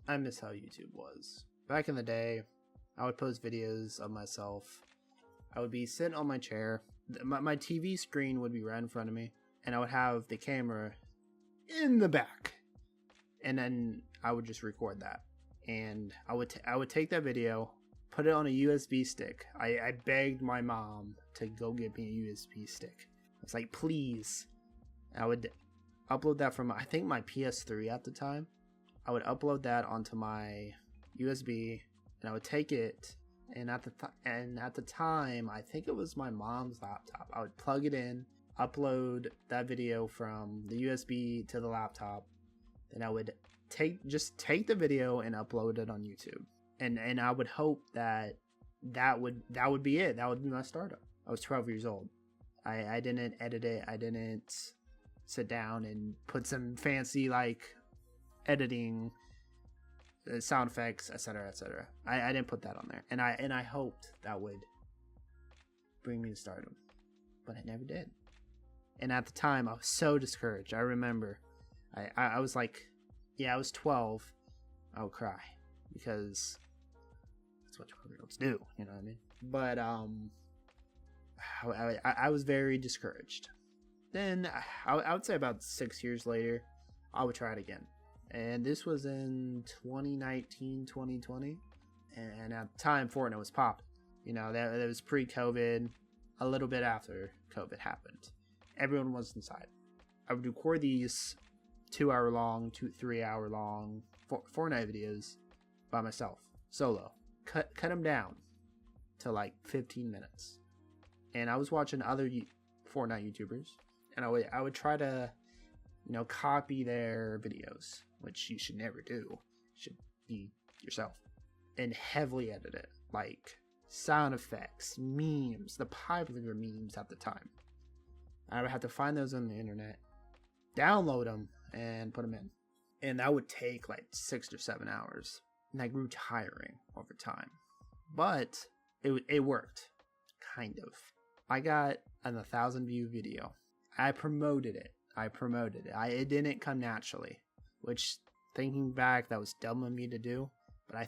I miss how YouTube was. Back in the day, I would post videos of myself. I would be sitting on my chair. My TV screen would be right in front of me, and I would have the camera in the back. And then I would just record that. And I would take that video, put it on a USB stick. I begged my mom to go get me a USB stick. I was like, please. I would upload that from, I think, my PS3 at the time. I would upload that onto my USB, and I would take it, and at the time, I think it was my mom's laptop. I would plug it in, upload that video from the USB to the laptop. Then I would take the video and upload it on YouTube. And I would hope that would be it. That would be my startup. I was 12 years old. I didn't edit it. I didn't sit down and put some fancy like editing, sound effects, etc., etc. I didn't put that on there, and I hoped that would bring me to stardom, but it never did. And at the time, I was so discouraged. I remember, I was like, I was 12. I would cry because that's what 12-year-olds do, you know what I mean? But I was very discouraged. Then I would say about 6 years later, I would try it again. And this was in 2019, 2020. And at the time, Fortnite was popping. You know, that was pre-COVID, a little bit after COVID happened. Everyone was inside. I would record these 2-hour long, 3-hour long Fortnite videos by myself, solo. Cut them down to like 15 minutes. And I was watching other Fortnite YouTubers, and I would try to, copy their videos, which you should never do. You should be yourself. And heavily edit it, like sound effects, memes, the popular memes at the time. I would have to find those on the internet, download them, and put them in. And that would take like 6 or 7 hours. And that grew tiring over time. But it worked, kind of. I got an 1,000 view video. I promoted it. It didn't come naturally, which, thinking back, that was dumb of me to do. But I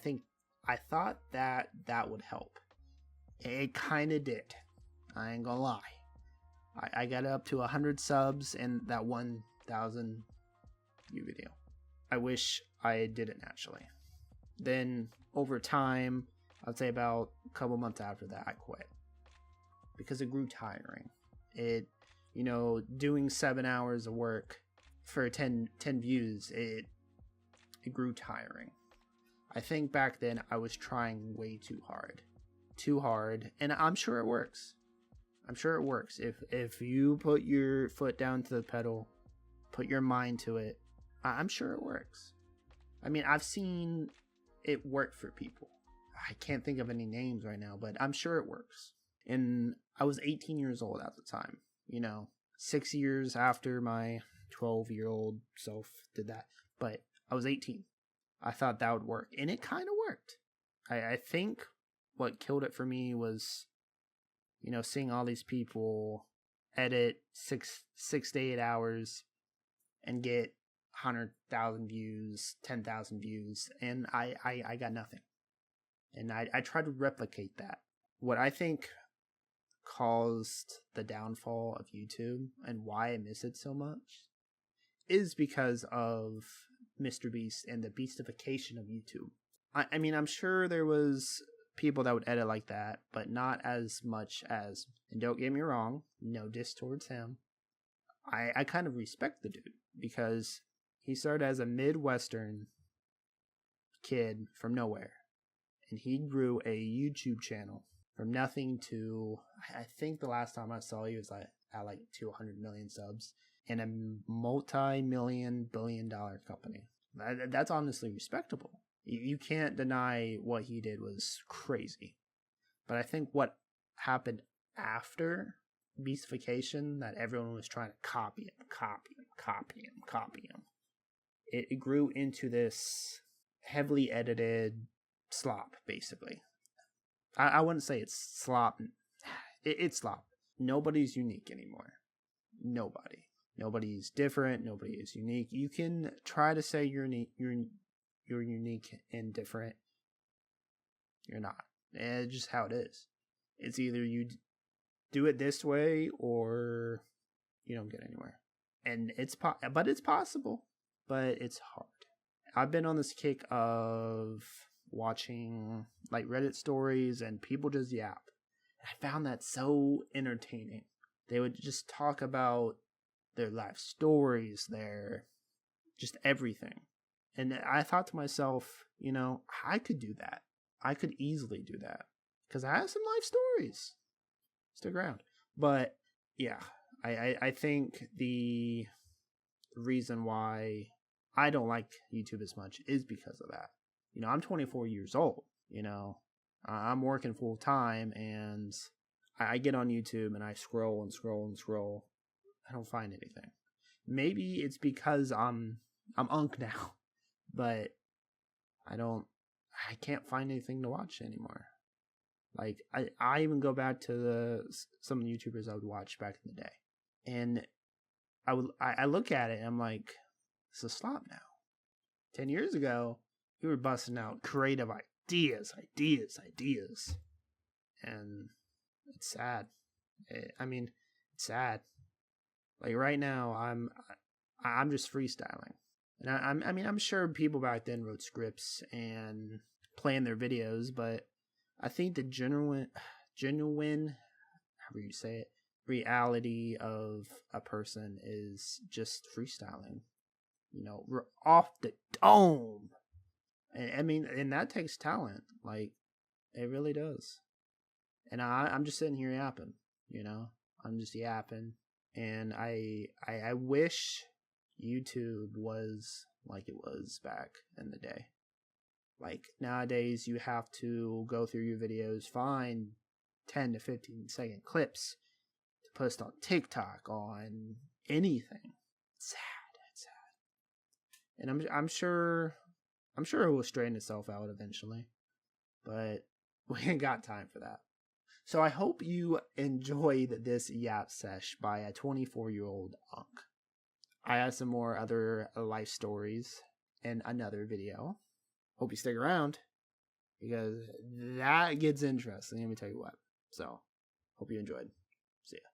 thought that would help. It kind of did. I ain't gonna lie. I got up to 100 subs in that 1,000 view video. I wish I did it naturally. Then over time, I'd say about a couple months after that, I quit because it grew tiring. Doing 7 hours of work for 10 views, it grew tiring. I think back then I was trying way too hard, and I'm sure it works. If you put your foot down to the pedal, put your mind to it, I'm sure it works. I mean, I've seen it work for people. I can't think of any names right now, but I'm sure it works. And I was 18 years old at the time, 6 years after my 12-year-old self did that. But I was 18. I thought that would work, and it kind of worked. I think what killed it for me was, seeing all these people edit 6 to 8 hours and get 100,000 views, 10,000 views, and I got nothing. And I tried to replicate that. What I think caused the downfall of YouTube and why I miss it so much is because of Mr. Beast and the beastification of YouTube. I mean, I'm sure there was people that would edit like that, but not as much as, and don't get me wrong, no diss towards him. I kind of respect the dude because he started as a Midwestern kid from nowhere, and he grew a YouTube channel from nothing to, I think the last time I saw he was at like 200 million subs in a multi-million billion-dollar company. That's honestly respectable. You can't deny what he did was crazy. But I think what happened after beastification, that everyone was trying to copy him. It grew into this heavily edited slop, basically. I wouldn't say it's slop. It's slop. Nobody's unique anymore. Nobody. Nobody's different. Nobody is unique. You can try to say you're you're unique and different. You're not. And it's just how it is. It's either you do it this way or you don't get anywhere. And it's possible, but it's hard. I've been on this kick of watching like Reddit stories and people just yap. I found that so entertaining. They would just talk about their life stories, their just everything. And I thought to myself, I could do that. I could easily do that because I have some life stories. Stick around. But yeah, I think the reason why I don't like YouTube as much is because of that. I'm 24 years old, I'm working full time and I get on YouTube and I scroll and scroll and scroll. I don't find anything. Maybe it's because I'm unk now, but I can't find anything to watch anymore. Like I even go back to some of the YouTubers I would watch back in the day, and I look at it and I'm like, it's a slop now. 10 years ago, we were busting out creative ideas, and it's sad. It's sad. Like right now, I'm just freestyling, and I'm sure people back then wrote scripts and planned their videos, but I think the genuine, however you say it, reality of a person is just freestyling. We're off the dome. And that takes talent. Like, it really does. And I'm just sitting here yapping, I'm just yapping. And I wish YouTube was like it was back in the day. Like, nowadays, you have to go through your videos, find 10 to 15 second clips to post on TikTok, on anything. It's sad. And I'm sure it will straighten itself out eventually, but we ain't got time for that. So I hope you enjoyed this yap sesh by a 24-year-old unk. I have some more other life stories in another video. Hope you stick around because that gets interesting. Let me tell you what. So, hope you enjoyed. See ya.